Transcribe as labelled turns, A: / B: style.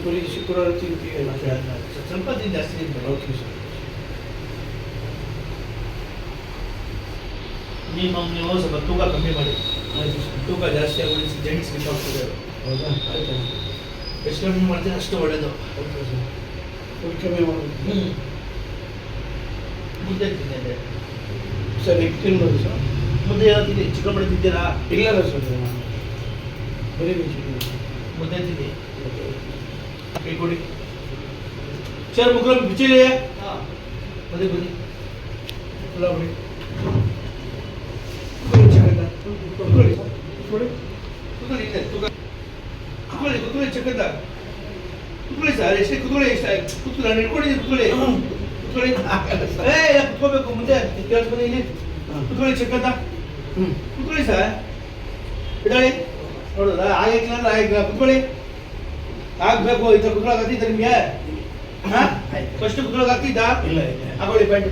A: ಪುರಿ ಶುಕ್ರವಾರ ತಿಂತೀವಿ
B: ಮತ್ತೆ ಸ್ವಲ್ಪ ದಿನ ಜಾಸ್ತಿ ತಿಂತಾರೆ.
A: Okay sir.
B: ನೀವು ಸ್ವಲ್ಪ ತೂಕ ಕಮ್ಮಿ ಮಾಡಿ.
A: ಆಯಿತು ಸರ್.
B: ತೂಕ ಜಾಸ್ತಿ ಆಗೋದು ಜೆಂಟ್ಸ್ ಬಿಟ್ಟಾಗ್ತದೆ.
A: ಹೌದಾ? ಆಯ್ತು.
B: ಎಷ್ಟು ಕಮ್ಮಿ ಮಾಡ್ತೀರಿ ಅಷ್ಟು ಒಳ್ಳೇದು.
A: Okay sir. ಫುಲ್ ಕಮ್ಮಿ ಮಾಡೋದು.
B: ಮುದ್ದೆ ತಿಂದಿದ್ದೆ
A: ಸರ್ ಎಗ್ ತಿನ್ಬೋದು ಸರ್?
B: ಮುದ್ದೆ ಯಾವ್ದು ತಿಂದಿ? ಚಿಕನ್ ಮಾಡಿ ತಿಂತೀರಾ?
A: ಇಲ್ಲ ಸರ್ ಬರೀ ವೆಜಿಟೇಬಲ್.
B: ಮುದ್ದೆ ತಿಂದಿ ಕೈ ಕೊಡಿ. ಸರ್ ಮುಗ್ರ ಬಿಚ್ಚಿರಿ. ಬನ್ನಿ ಬನ್ನಿ ಎಲ್ಲ ಬಿಡಿ. ಕುತ್ಕೊಳ್ಳಿ ಕುತ್ಕೊಳ್ಳಿ ಕುತ್ಕೊಳ್ಳಿ ಇದೆ ತೂಕ. ಕುತ್ಕೊಳ್ಳಿ ಕುತ್ಕೊಳ್ಳಿ ಚಕ್ಕಂತ ಕುತ್ಕೊಳ್ಳಿ ಸರ್. ಎಷ್ಟೇ ಕುತ್ಕೊಳ್ಳಿ. ಎಷ್ಟು ಕುತ್ಕೊಳ್ಳಿ. ನಾನು ಇಟ್ಕೊಂಡಿದ್ದೀನಿ. ಕುತ್ಕೊಳ್ಳಿ ಕುತ್ಕೊಳ್ಳಿ. ಕುತ್ಕೋಬೇಕು ಮುಂದೆ ಕೇಳಿಸ್ಕೊಂಡು ಇಲ್ಲಿ ಕುತ್ಕೊಳ್ಳಿ ಚಕ್ಕಂತ. ಕುತ್ಕೊಳ್ಳಿ ಸರ್. ಇಡಳಿ ನೋಡಿದ್ರ ಆಗಿಲ್ಲ ಆಗಿಲ್ಲ. ಕುತ್ಕೊಳ್ಳಿ. ಆಗ್ಬೇಕು. ಈ ಥರ ಕುತ್ಕೊಳ್ಳೋಕೆ ಆಗ್ತಿದ್ದ ನಿಮಗೆ? ಫಸ್ಟ್ ಕುತ್ಕೊಳ್ಳೋಕೆ ಆಗ್ತಿದ್ದ?
A: ಇಲ್ಲ
B: ಹಾಕೊಳ್ಳಿ ಪ್ಯಾಂಟ್.